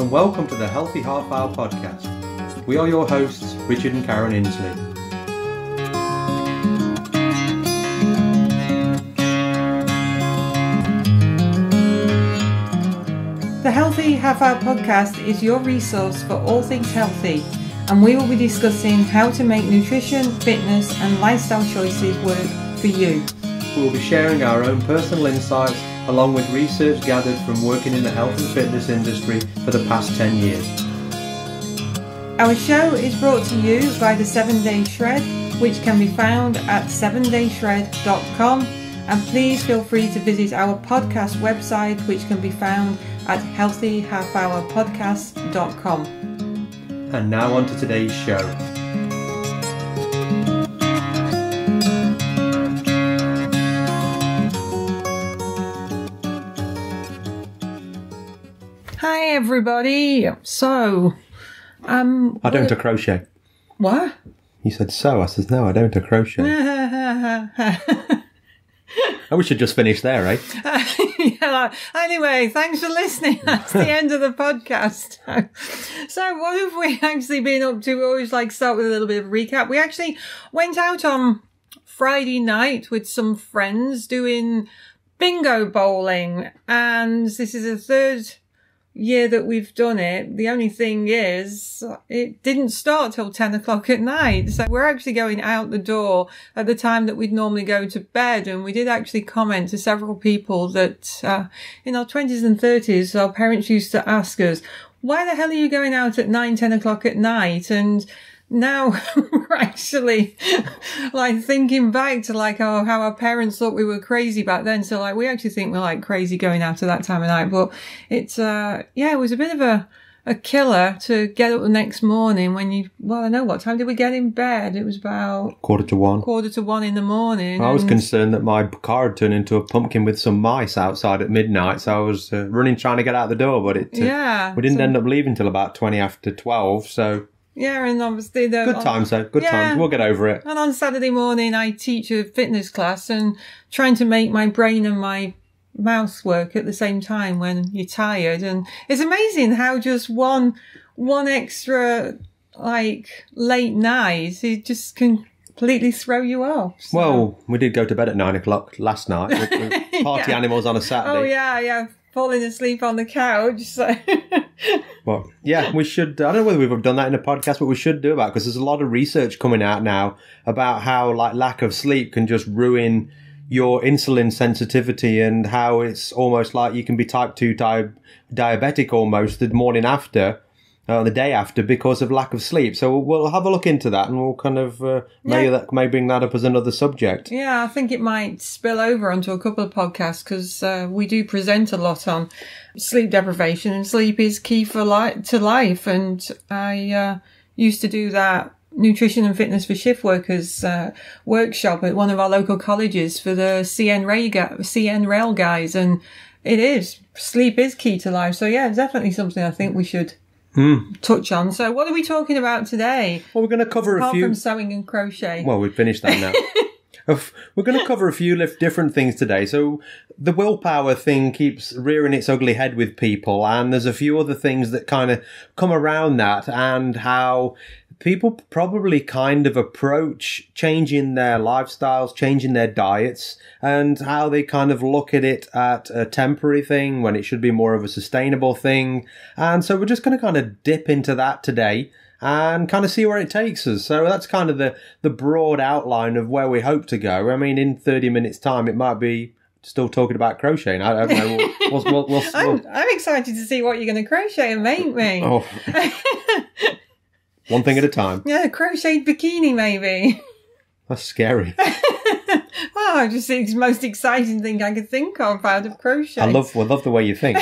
and welcome to the Healthy Half Hour podcast. We are your hosts, Richard and Karen Inslee. The Healthy Half Hour podcast is your resource for all things healthy, and we will be discussing how to make nutrition, fitness and lifestyle choices work for you. We will be sharing our own personal insights along with research gathered from working in the health and fitness industry for the past 10 years. Our show is brought to you by the 7 Day Shred, which can be found at 7dayshred.com, and please feel free to visit our podcast website, which can be found at healthyhalfhourpodcast.com. And now on to today's show. Hi everybody. So, I don't crochet. What? You said so. I said no, I don't crochet. We should just finish there, eh? Yeah, anyway, thanks for listening. That's the end of the podcast. So what have we actually been up to? We always start with a little bit of a recap. We actually went out on Friday night with some friends doing bingo bowling, and this is the third year that we've done it. The only thing is, it didn't start till 10 o'clock at night. So we're actually going out the door at the time that we'd normally go to bed. And we did actually comment to several people that, in our 20s and 30s, our parents used to ask us, why the hell are you going out at 9, 10 o'clock at night? And now we're actually thinking back to how our parents thought we were crazy back then. So we actually think we're crazy going out at that time of night. But it's, it was a bit of a killer to get up the next morning when I know, what time did we get in bed? It was about 1:45 in the morning. I was concerned that my car had turned into a pumpkin with some mice outside at midnight. So I was running, trying to get out the door, but we didn't end up leaving till about 20 after 12. So. Yeah, and obviously good times. We'll get over it. And on Saturday morning, I teach a fitness class, and trying to make my brain and my mouth work at the same time when you're tired. And it's amazing how just one extra late night, it just can completely throw you off. So. Well, we did go to bed at 9 o'clock last night. With party animals on a Saturday. Oh yeah. Falling asleep on the couch. So. Well, yeah, we should. I don't know whether we've done that in a podcast, but we should do about, because there's a lot of research coming out now about how lack of sleep can just ruin your insulin sensitivity, and how it's almost like you can be type 2 diabetic almost the morning after, the day after, because of lack of sleep. So we'll have a look into that, and we'll kind of that may bring that up as another subject. Yeah, I think it might spill over onto a couple of podcasts, because we do present a lot on sleep deprivation, and sleep is key to life. And I used to do that nutrition and fitness for shift workers workshop at one of our local colleges for the CN Rail guys, and sleep is key to life. So yeah, it's definitely something I think we should touch on. So what are we talking about today? Well, we're going to cover apart from sewing and crochet. Well, we've finished that now. We're going to cover a few different things today. So the willpower thing keeps rearing its ugly head with people, and there's a few other things that kind of come around that, and how people probably kind of approach changing their lifestyles, changing their diets, and how they kind of look at it at a temporary thing when it should be more of a sustainable thing. And so we're just going to kind of dip into that today and kind of see where it takes us. So that's kind of the broad outline of where we hope to go. I mean, in 30 minutes time, it might be still talking about crocheting. I don't know. I'm excited to see what you're going to crochet and make me. Oh. One thing at a time. Yeah, crocheted bikini, maybe. That's scary. Well, I just think it's the most exciting thing I could think of out of crochet. I love the way you think.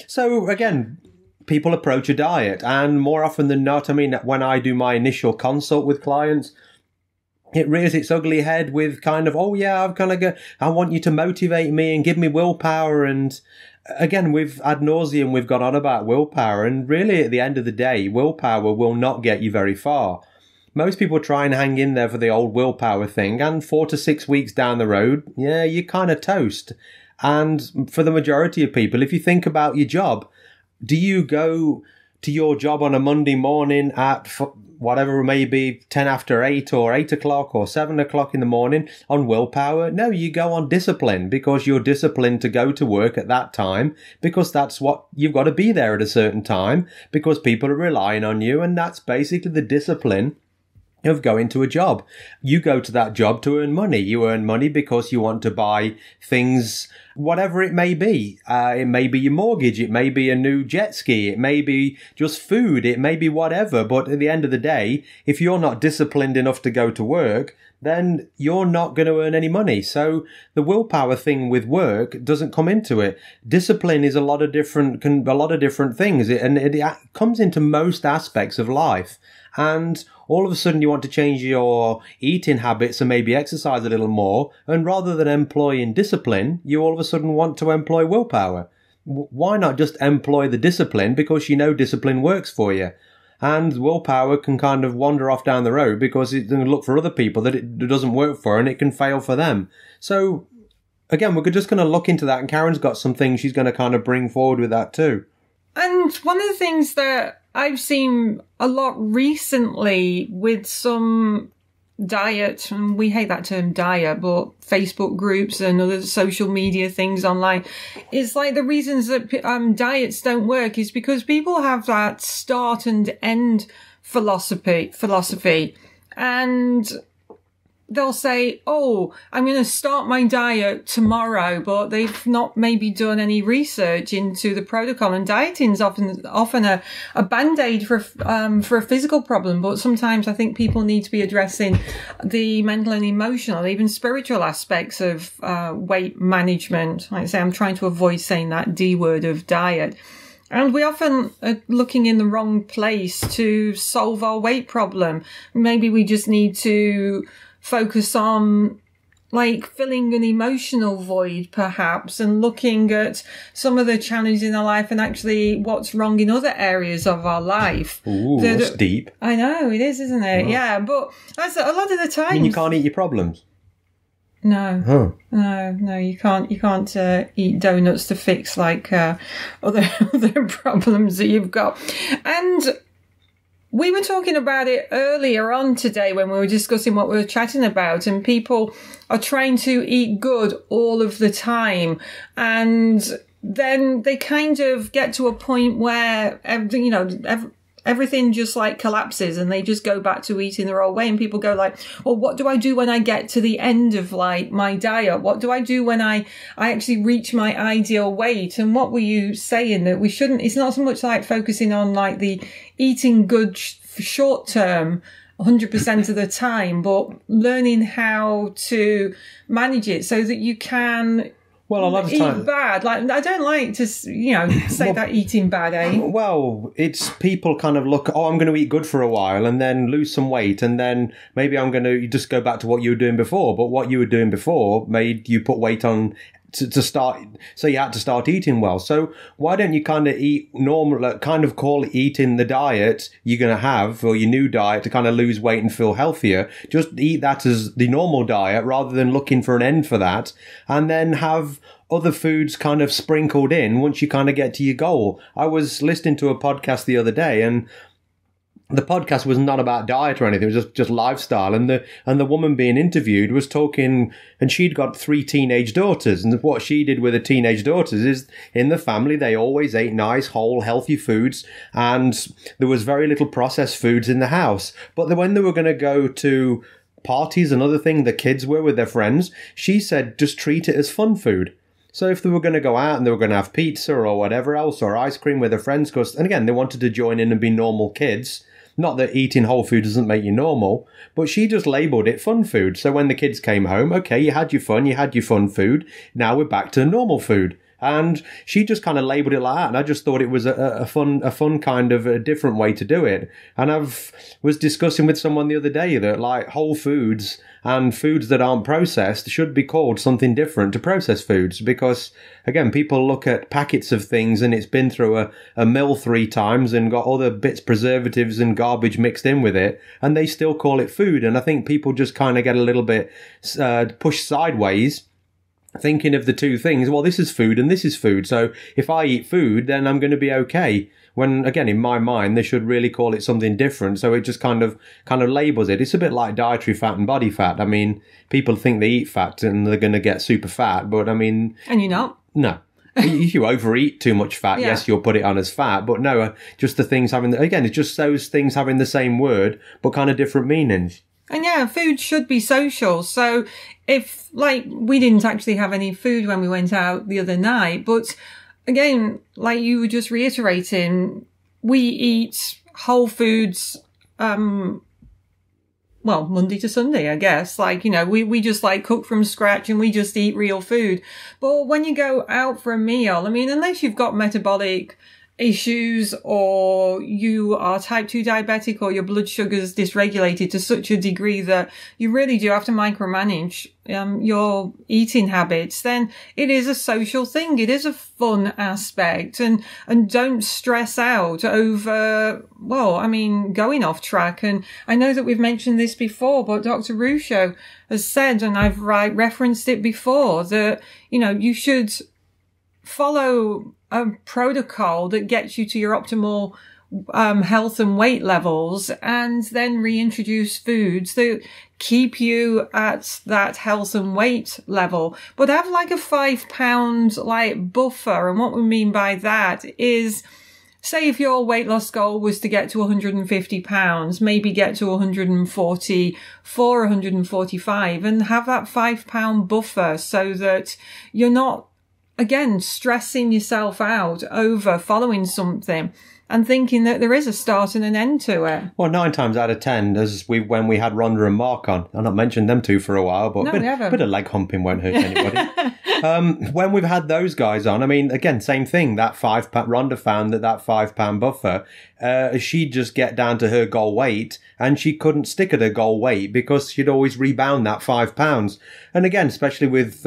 So, again, people approach a diet, and more often than not, I mean, when I do my initial consult with clients, it rears its ugly head with kind of, I want you to motivate me and give me willpower. And again, we've ad nauseum, we've gone on about willpower, and really at the end of the day, willpower will not get you very far. Most people try and hang in there for the old willpower thing, and 4 to 6 weeks down the road, you're kind of toast. And for the majority of people, if you think about your job, do you go to your job on a Monday morning at whatever it may be, 10 after 8 or 8 o'clock or 7 o'clock in the morning on willpower? No, you go on discipline, because you're disciplined to go to work at that time, because that's what you've got to be there at a certain time, because people are relying on you. And that's basically the discipline of going to a job. You go to that job to earn money. You earn money because you want to buy things, whatever it may be. It may be your mortgage. It may be a new jet ski. It may be just food. It may be whatever. But at the end of the day, if you're not disciplined enough to go to work, then you're not going to earn any money. So the willpower thing with work doesn't come into it. Discipline is a lot of different things. It comes into most aspects of life. And all of a sudden you want to change your eating habits and maybe exercise a little more. And rather than employing discipline, you all of a sudden want to employ willpower. Why not just employ the discipline? Because you know discipline works for you. And willpower can kind of wander off down the road because it can look for other people that it doesn't work for, and it can fail for them. So again, we're just going to look into that. And Karen's got some things she's going to kind of bring forward with that too. And one of the things that I've seen a lot recently with some diet, and we hate that term diet, but Facebook groups and other social media things online, is like the reasons that diets don't work is because people have that start and end philosophy. And they'll say, oh, I'm going to start my diet tomorrow, but they've not maybe done any research into the protocol. And dieting is often a band-aid for a physical problem. But sometimes I think people need to be addressing the mental and emotional, even spiritual aspects of weight management. Like I say, I'm trying to avoid saying that D word of diet. And we often are looking in the wrong place to solve our weight problem. Maybe we just need to focus on like filling an emotional void perhaps, and looking at some of the challenges in our life and actually what's wrong in other areas of our life. Ooh, that's deep. I know, it is, isn't it? Oh. Yeah, but that's a lot of the time. I mean, you can't eat your problems. No, Huh. no, you can't eat donuts to fix like other problems that you've got. And we were talking about it earlier on today when we were discussing what we were chatting about, and people are trying to eat good all of the time, and then they kind of get to a point where everything just like collapses and they just go back to eating their old way. And people go like, well, what do I do when I get to the end of like my diet? What do I do when I actually reach my ideal weight? And what were you saying that we shouldn't, it's not so much like focusing on like the eating good short term 100% of the time, but learning how to manage it so that you can a lot of eat times bad. Like, I don't like to, say that eating bad, eh? Well, it's people kind of look, I'm going to eat good for a while and then lose some weight, and then maybe I'm going to just go back to what you were doing before. But what you were doing before made you put weight on to start, so you had to start eating well. So why don't you kind of eat normal, kind of call eating the diet you're going to have, or your new diet, to kind of lose weight and feel healthier? Just eat that as the normal diet rather than looking for an end for that, and then have other foods kind of sprinkled in once you kind of get to your goal. I was listening to a podcast the other day, and the podcast was not about diet or anything. It was just lifestyle. And the woman being interviewed was talking, and she'd got 3 teenage daughters. And what she did with her teenage daughters is, in the family, they always ate nice, whole, healthy foods. And there was very little processed foods in the house. But when they were going to go to parties and other things, the kids were with their friends, she said, just treat it as fun food. So if they were going to go out and they were going to have pizza or whatever else, or ice cream with their friends, and again, they wanted to join in and be normal kids. Not that eating whole food doesn't make you normal, but she just labelled it fun food. So when the kids came home, okay, you had your fun food. Now we're back to normal food. And she just kind of labelled it like that. And I just thought it was a fun kind of a different way to do it. And was discussing with someone the other day that like whole foods and foods that aren't processed should be called something different to processed foods. Because again, people look at packets of things and it's been through a mill 3 times and got other bits, preservatives and garbage mixed in with it, and they still call it food. And I think people just kind of get a little bit pushed sideways thinking of the two things. Well, this is food and this is food. So if I eat food, then I'm going to be okay. When, again, in my mind, they should really call it something different. So it just kind of labels it. It's a bit like dietary fat and body fat. I mean, people think they eat fat and they're going to get super fat, but I mean... And you're not? No. If you overeat too much fat, yes, you'll put it on as fat. But no, just the things having... Again, it's just those things having the same word, but kind of different meanings. And yeah, food should be social. So if, like, we didn't actually have any food when we went out the other night, but... Again, like you were just reiterating, we eat whole foods, Monday to Sunday, I guess. Like, we just like cook from scratch and we just eat real food. But when you go out for a meal, I mean, unless you've got metabolic issues or you are type 2 diabetic or your blood sugar's dysregulated to such a degree that you really do have to micromanage your eating habits, then it is a social thing. It is a fun aspect, and don't stress out over, going off track. And I know that we've mentioned this before, but Dr. Ruscio has said, and I've referenced it before, that, you should follow a protocol that gets you to your optimal health and weight levels, and then reintroduce foods that keep you at that health and weight level, but have like a 5 pound buffer. And what we mean by that is, say if your weight loss goal was to get to 150 pounds, maybe get to 144, 145, and have that 5 pound buffer so that you're not, again, stressing yourself out over following something and thinking that there is a start and an end to it. Well, 9 times out of 10, when we had Rhonda and Mark on, I've not mentioned them two for a while, but a bit of leg humping won't hurt anybody. When we've had those guys on, I mean, again, same thing. That Rhonda found that 5 pound buffer, she'd just get down to her goal weight, and she couldn't stick at her goal weight because she'd always rebound that 5 pounds. And again, especially with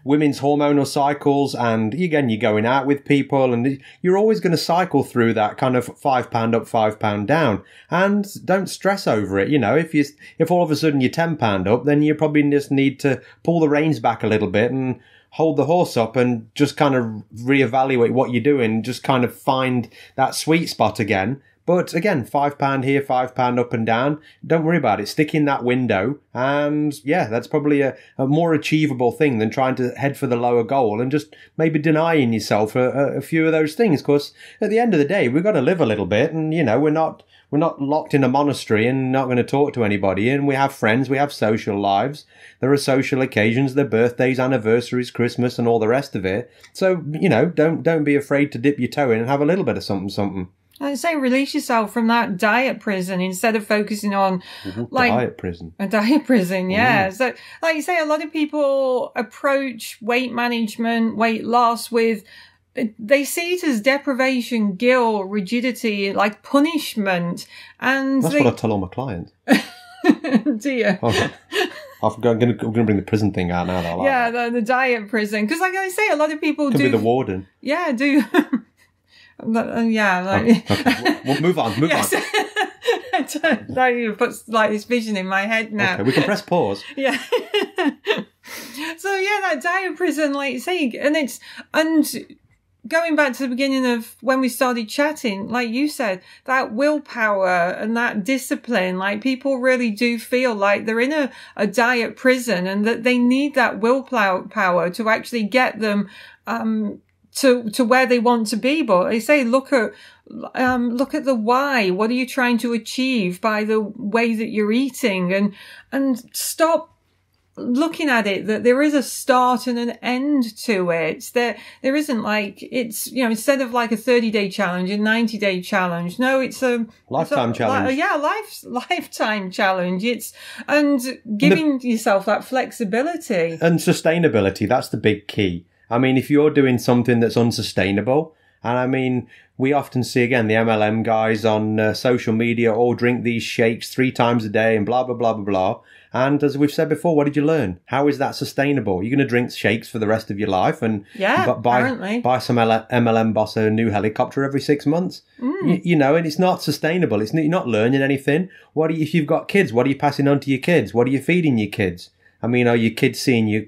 women's hormonal cycles, and again, you're going out with people, and you're always going to cycle through that kind of 5 pound up, 5 pound down. And don't stress over it. If all of a sudden you're 10 pound up, then you probably just need to pull the reins back a little bit and hold the horse up and just kind of reevaluate what you're doing, just kind of find that sweet spot again. But again, 5 pound here, 5 pound up and down. Don't worry about it. Stick in that window. And yeah, that's probably a more achievable thing than trying to head for the lower goal and just maybe denying yourself a few of those things. Because at the end of the day, we've got to live a little bit. And, we're not locked in a monastery and not going to talk to anybody. And we have friends, we have social lives. There are social occasions, their birthdays, anniversaries, Christmas, and all the rest of it. So, don't be afraid to dip your toe in and have a little bit of something. I'd say release yourself from that diet prison instead of focusing on diet prison. A diet prison, yeah. Mm. So, like you say, a lot of people approach weight management, weight loss with, they see it as deprivation, guilt, rigidity, like punishment. And that's what I tell all my clients. Do you? Okay. I'm going to bring the prison thing out now. The diet prison. Because like I say, a lot of people Could be the warden. Yeah, do. Okay. We'll move on. Yes. on. You put this vision in my head now. Okay, we can press pause. Yeah. So that diet prison, like you say, and going back to the beginning of when we started chatting, like you said, that willpower and that discipline, like people really do feel like they're in a diet prison and that they need that willpower to actually get them to where they want to be. But I say, look at the why. What are you trying to achieve by the way that you're eating, and stop looking at it that there is a start and an end to it. There isn't like, it's, instead of like a 30-day challenge, a 90-day challenge. No, it's a lifetime challenge. Lifetime challenge. And giving yourself that flexibility and sustainability. That's the big key. I mean, if you're doing something that's unsustainable, and I mean, we often see, again, the MLM guys on social media all drink these shakes 3 times a day and blah, blah, blah, blah, blah. And as we've said before, what did you learn? How is that sustainable? You're going to drink shakes for the rest of your life and buy some MLM boss a new helicopter every 6 months? Mm. And it's not sustainable. You're not learning anything. If you've got kids, what are you passing on to your kids? What are you feeding your kids? I mean, are your kids seeing you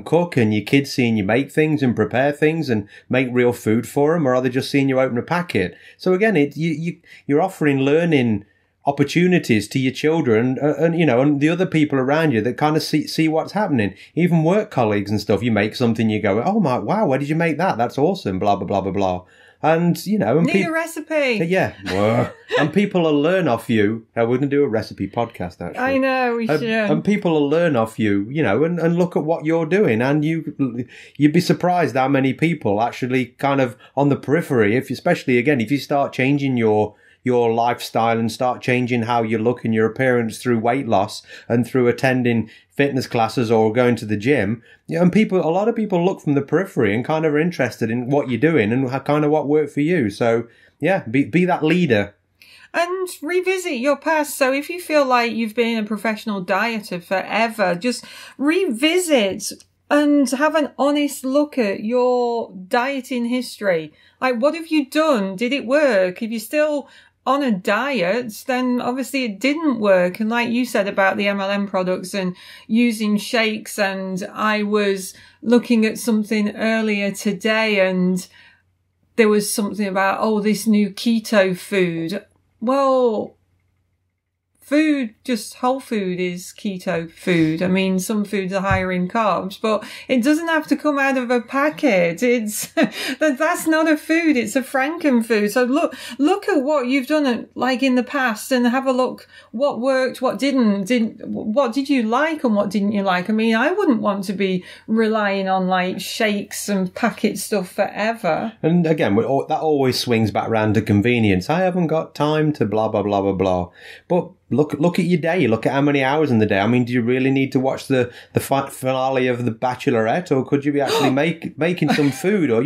cook, and your kids seeing you make things and prepare things and make real food for them, or are they just seeing you open a packet? So again, you're offering learning opportunities to your children and the other people around you that kind of see what's happening. Even work colleagues and stuff, you make something, you go, oh my, wow, where did you make that? That's awesome, blah, blah, blah, blah, blah. And, and need a recipe. Yeah. And people will learn off you. We're going to do a recipe podcast, actually. I know, we should. And people will learn off you, and look at what you're doing. And you'd be surprised how many people actually kind of on the periphery, especially, again, if you start changing your lifestyle and start changing how you look and your appearance through weight loss and through attending fitness classes or going to the gym. And a lot of people look from the periphery and kind of are interested in what you're doing and kind of what worked for you. So yeah, be that leader. And revisit your past. So if you feel like you've been a professional dieter forever, just revisit and have an honest look at your dieting history. Like, what have you done? Did it work? If you're still on a diet, then obviously it didn't work. And like you said about the MLM products and using shakes, and I was looking at something earlier today and there was something about, this new keto food. Well, whole food is keto food. I mean, some foods are higher in carbs, but it doesn't have to come out of a packet. That's not a food. It's a frankenfood. So look at what you've done in the past and have a look what worked, what didn't, what did you like and what didn't you like? I mean, I wouldn't want to be relying on shakes and packet stuff forever. And again, that always swings back around to convenience. I haven't got time to blah, blah, blah, blah, blah. But look at your day. Look at how many hours in the day. I mean, do you really need to watch the finale of The Bachelorette, or could you be actually making some food, or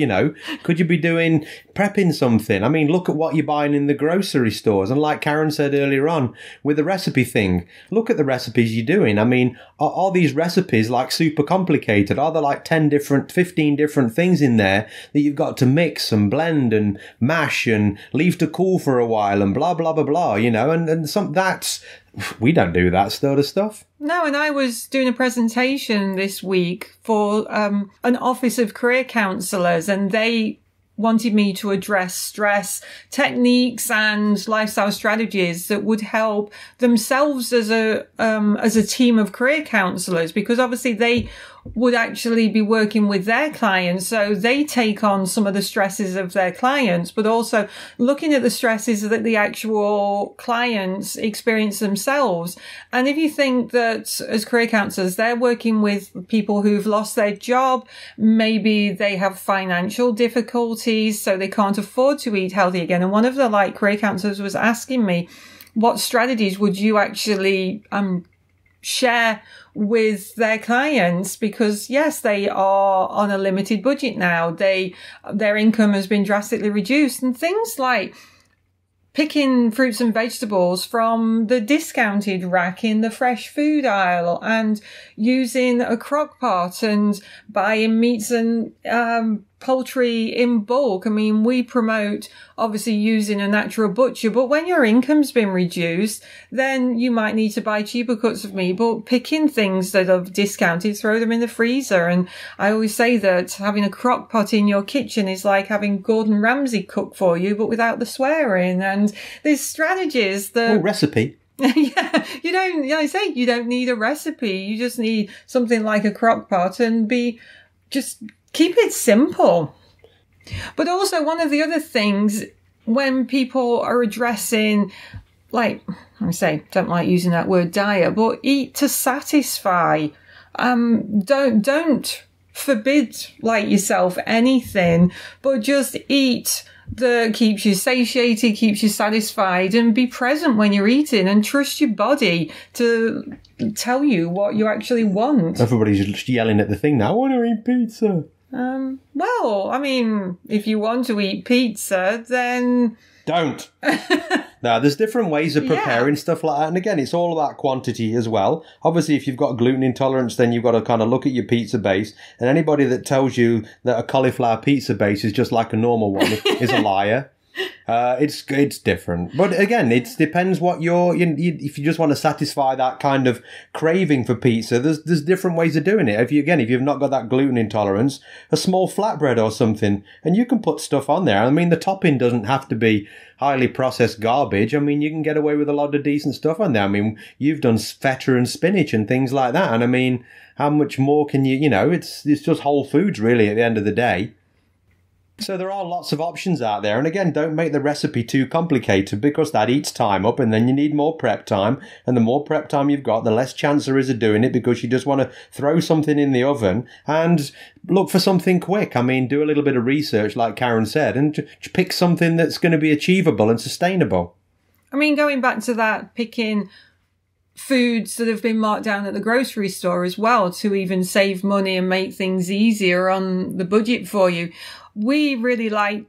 could you be prepping something? I mean, look at what you're buying in the grocery stores. And like Karen said earlier on with the recipe thing, look at the recipes you're doing. I mean, are these recipes super complicated? Are there 15 different things in there that you've got to mix and blend and mash and leave to cool for a while and blah, blah, blah, blah, and we don't do that sort of stuff. No, and I was doing a presentation this week for an office of career counsellors, and they wanted me to address stress techniques and lifestyle strategies that would help themselves as a team of career counsellors, because obviously they would actually be working with their clients. So they take on some of the stresses of their clients, but also looking at the stresses that the actual clients experience themselves. And if you think that as career counselors, they're working with people who've lost their job, maybe they have financial difficulties, so they can't afford to eat healthy again. And one of the career counselors was asking me, what strategies would you actually share with their clients? Because yes, they are on a limited budget now. Their income has been drastically reduced, and things like picking fruits and vegetables from the discounted rack in the fresh food aisle and using a crock pot and buying meats and poultry in bulk. I mean, we promote obviously using a natural butcher, but when your income's been reduced, then you might need to buy cheaper cuts of meat, but picking things that are discounted, throw them in the freezer. And I always say that having a crock pot in your kitchen is like having Gordon Ramsay cook for you, but without the swearing. And there's strategies that... recipe. Yeah, you don't need a recipe. You just need something like a crock pot and just keep it simple. But also one of the other things when people are addressing, don't like using that word diet, but eat to satisfy. Don't forbid yourself anything, but just eat that keeps you satiated, keeps you satisfied, and be present when you're eating and trust your body to tell you what you actually want. Everybody's just yelling at the thing now, I want to eat pizza. Well, I mean, if you want to eat pizza, then... Don't. No, there's different ways of preparing stuff like that. And again, it's all about quantity as well. Obviously, if you've got gluten intolerance, then you've got to kind of look at your pizza base. And anybody that tells you that a cauliflower pizza base is just like a normal one is a liar. It's different, but again, it depends what if you just want to satisfy that kind of craving for pizza. There's different ways of doing it. If you've not got that gluten intolerance, a small flatbread or something, and you can put stuff on there. I mean, the topping doesn't have to be highly processed garbage. I mean, you can get away with a lot of decent stuff on there. I mean, you've done feta and spinach and things like that, and I mean, how much more can you? It's just whole foods really at the end of the day. So there are lots of options out there. And again, don't make the recipe too complicated because that eats time up and then you need more prep time. And the more prep time you've got, the less chance there is of doing it because you just want to throw something in the oven and look for something quick. I mean, do a little bit of research, like Karen said, and pick something that's going to be achievable and sustainable. I mean, going back to that, picking foods that have been marked down at the grocery store as well to even save money and make things easier on the budget for you. We really like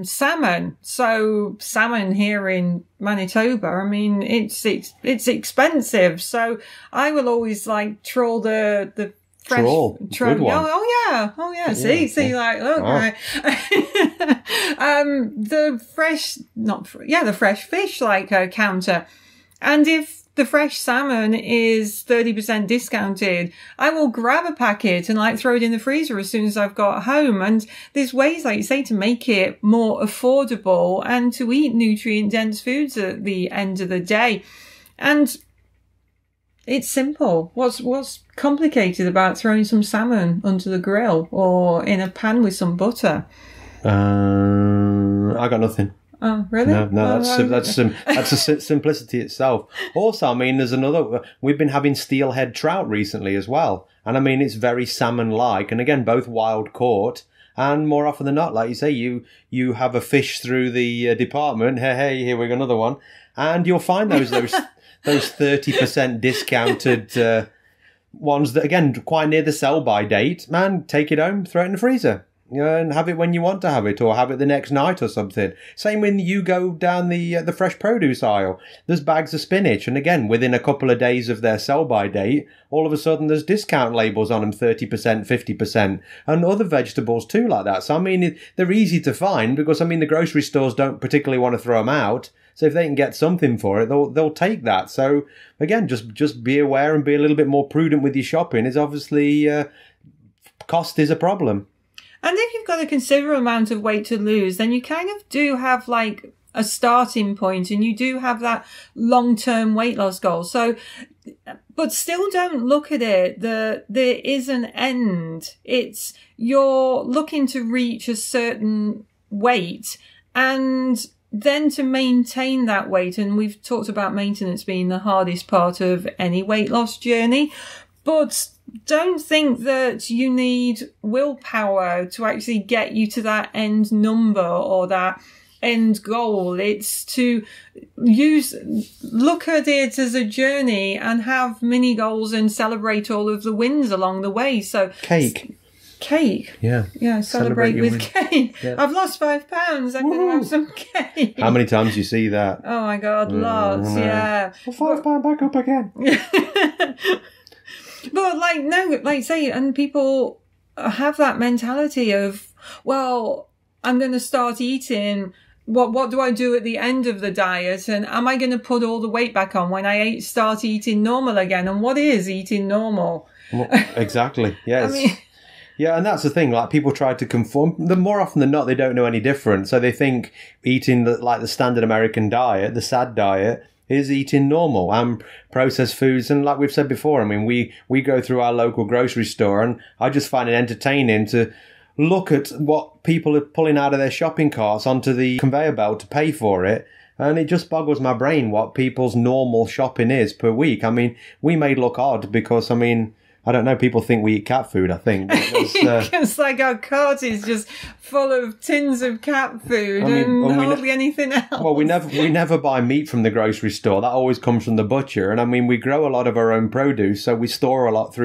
salmon. So salmon here in Manitoba, I mean, it's expensive. So I will always like trawl the fresh trawl. Good one. Oh yeah. See, like, okay. The fresh fish like counter. And if the fresh salmon is 30% discounted, I will grab a packet and like throw it in the freezer as soon as I've got home. And there's ways, like you say, to make it more affordable and to eat nutrient dense foods at the end of the day. And it's simple. What's complicated about throwing some salmon onto the grill or in a pan with some butter? I got nothing. Oh, really? No, that's a simplicity itself. Also, I mean, we've been having steelhead trout recently as well. And I mean, it's very salmon-like. And again, both wild caught. And more often than not, like you say, you have a fish through the department. Hey, here we go, another one. And you'll find those 30% discounted ones that, again, quite near the sell-by date. Man, take it home, throw it in the freezer. And have it when you want to have it, or have it the next night or something. Same when you go down the fresh produce aisle. There's bags of spinach, and again, within a couple of days of their sell-by date, all of a sudden there's discount labels on them, 30%, 50%, and other vegetables too like that. So, I mean, they're easy to find because, I mean, the grocery stores don't particularly want to throw them out. So if they can get something for it, they'll take that. So, again, just be aware and be a little bit more prudent with your shopping. Is obviously cost is a problem. And if you've got a considerable amount of weight to lose, then you kind of do have like a starting point and you do have that long-term weight loss goal. So, but still don't look at it. There is an end. It's you're looking to reach a certain weight and then to maintain that weight. And we've talked about maintenance being the hardest part of any weight loss journey, but don't think that you need willpower to actually get you to that end number or that end goal. It's to look at it as a journey and have mini goals and celebrate all of the wins along the way. So cake. Yeah, celebrate with cake. Yeah. I've lost 5 pounds. I'm going to have some cake. How many times do you see that? Oh my God, lots. No. Yeah. Well, £5 back up again. But like say, and people have that mentality of, well, I'm going to start eating. What do I do at the end of the diet? And am I going to put all the weight back on when I start eating normal again? And what is eating normal? Well, exactly. Yes. I mean, yeah, and that's the thing. Like, people try to conform. The more often than not, they don't know any different. So they think eating the standard American diet, the SAD diet, is eating normal and processed foods. And like we've said before, I mean, we go through our local grocery store, and I just find it entertaining to look at what people are pulling out of their shopping carts onto the conveyor belt to pay for it. And it just boggles my brain what people's normal shopping is per week. I mean, we may look odd because, I mean, I don't know, people think we eat cat food, I think. It's like our cart is just full of tins of cat food and hardly anything else. Well, we never buy meat from the grocery store. That always comes from the butcher. And I mean, we grow a lot of our own produce, so we store a lot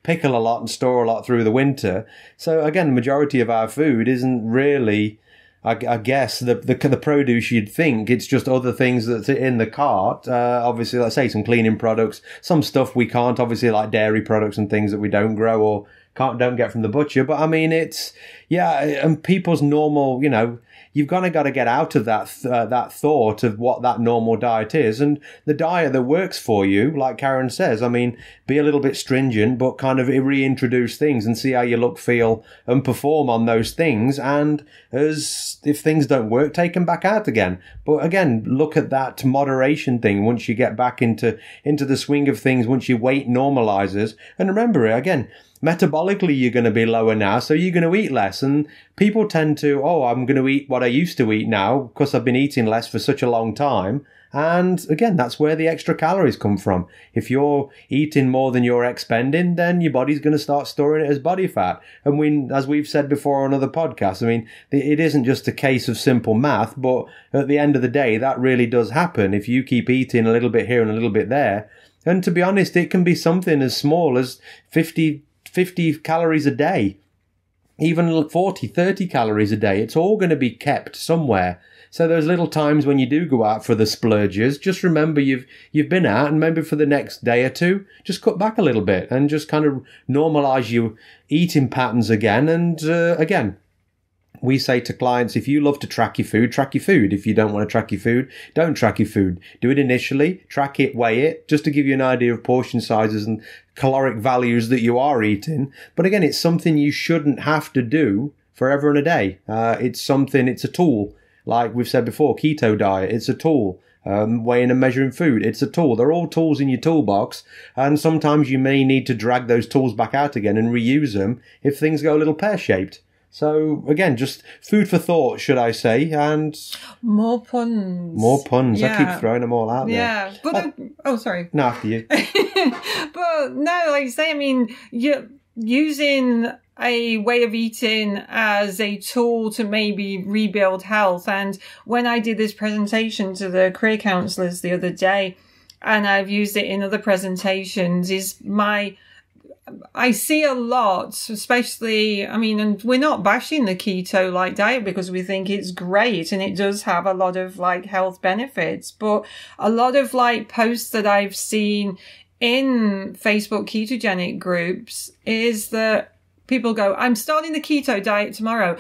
pickle a lot and store a lot through the winter. So again, the majority of our food isn't really, I guess, the produce you'd think. It's just other things that's in the cart. Obviously, let's say some cleaning products, some stuff we can't, obviously, like dairy products and things that we don't grow or don't get from the butcher. But I mean, and people's normal, you've got to get out of that thought of what that normal diet is, and the diet that works for you, like Karen says. I mean, be a little bit stringent, but kind of reintroduce things and see how you look, feel, and perform on those things. And if things don't work, take them back out again. But again, look at that moderation thing once you get back into the swing of things, once your weight normalizes. And remember, again, metabolically, you're going to be lower now, so you're going to eat less. And people tend to, I'm going to eat what I used to eat now because I've been eating less for such a long time. And again, that's where the extra calories come from. If you're eating more than you're expending, then your body's going to start storing it as body fat. And as we've said before on other podcasts, I mean, it isn't just a case of simple math, but at the end of the day, that really does happen. If you keep eating a little bit here and a little bit there, and to be honest, it can be something as small as 50 calories a day, even 40, 30 calories a day. It's all going to be kept somewhere. So those little times when you do go out for the splurges, just remember you've been out, and maybe for the next day or two, just cut back a little bit and just kind of normalize your eating patterns again. And again, we say to clients, if you love to track your food, track your food. If you don't want to track your food, don't track your food. Do it initially, track it, weigh it, just to give you an idea of portion sizes and caloric values that you are eating. But again, it's something you shouldn't have to do forever and a day. It's a tool. Like we've said before, keto diet, it's a tool. Weighing and measuring food, it's a tool. They're all tools in your toolbox, and sometimes you may need to drag those tools back out again and reuse them if things go a little pear-shaped. So again, just food for thought, should I say, and more puns. Yeah. I keep throwing them all out there. Yeah, but sorry. No, after you. But no, like you say, I mean, you're using a way of eating as a tool to maybe rebuild health. And when I did this presentation to the career counselors the other day, and I've used it in other presentations, I see a lot, especially, I mean, and we're not bashing the keto diet because we think it's great and it does have a lot of health benefits, but a lot of posts that I've seen in Facebook ketogenic groups is that people go, I'm starting the keto diet tomorrow.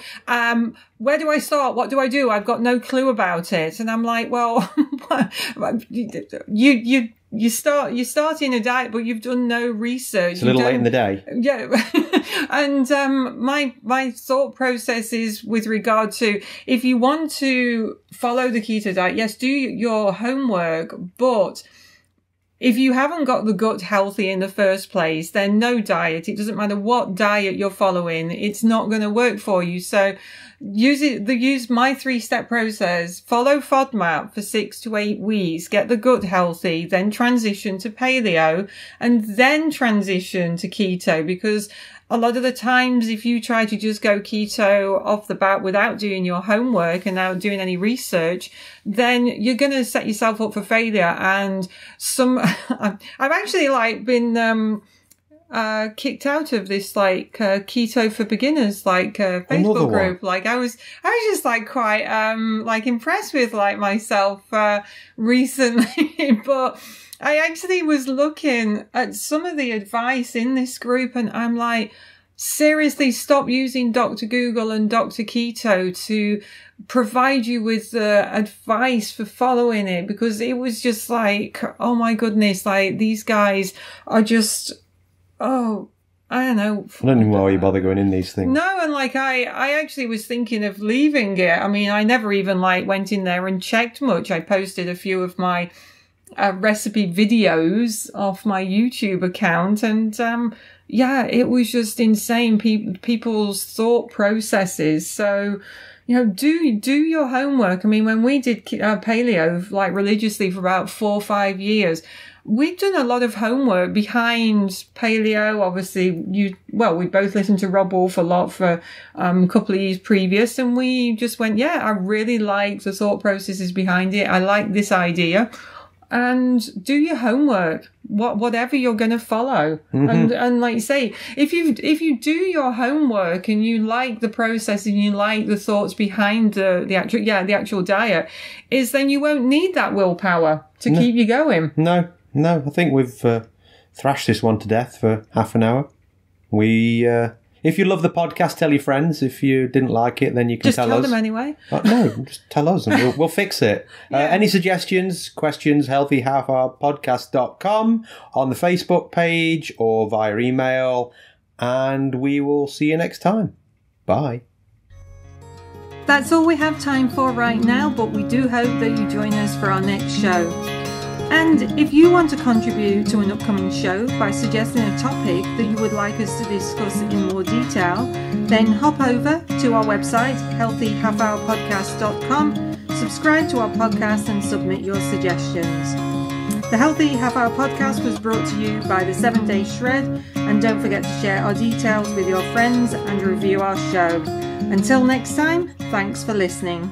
Where do I start? What do I do? I've got no clue about it. And I'm like, well, you're starting a diet, but you've done no research. It's a little late in the day. Yeah. And my thought process is with regard to, if you want to follow the keto diet, yes, do your homework, but if you haven't got the gut healthy in the first place, then no diet. It doesn't matter what diet you're following. It's not going to work for you. So use my 3-step process. Follow FODMAP for 6 to 8 weeks. Get the gut healthy, then transition to paleo, and then transition to keto. Because a lot of the times, if you try to just go keto off the bat without doing your homework and without doing any research, then you're going to set yourself up for failure. And I've actually been kicked out of this keto for beginners Facebook group. I was just quite impressed with myself recently, but I actually was looking at some of the advice in this group, and I'm like, seriously, stop using Dr. Google and Dr. Keto to provide you with the advice for following it, because it was just oh my goodness, these guys are just, I don't know. I don't know why you bother going in these things. No, and I actually was thinking of leaving it. I mean, I never even went in there and checked much. I posted a few of my recipe videos off my YouTube account, and it was just insane. People's thought processes. So, do your homework. I mean, when we did paleo religiously for about 4 or 5 years, we've done a lot of homework behind paleo. Obviously, we both listened to Rob Wolf a lot for a couple of years previous, and we just went, I really like the thought processes behind it. I like this idea. And do your homework, whatever you're going to follow. Mm-hmm. And like you say, if you do your homework and you like the process and you like the thoughts behind the actual diet, then you won't need that willpower to keep you going. No, I think we've thrashed this one to death for half an hour. If If you love the podcast, tell your friends. If you didn't like it, then you can Just tell tell us. them anyway. No, just tell us and we'll fix it. Any suggestions, questions, healthyhalfhourpodcast.com on the Facebook page or via email. And we will see you next time. Bye. That's all we have time for right now, but we do hope that you join us for our next show. And if you want to contribute to an upcoming show by suggesting a topic that you would like us to discuss in more detail, then hop over to our website, healthyhalfhourpodcast.com, subscribe to our podcast and submit your suggestions. The Healthy Half Hour Podcast was brought to you by the 7 Day Shred, and don't forget to share our details with your friends and review our show. Until next time, thanks for listening.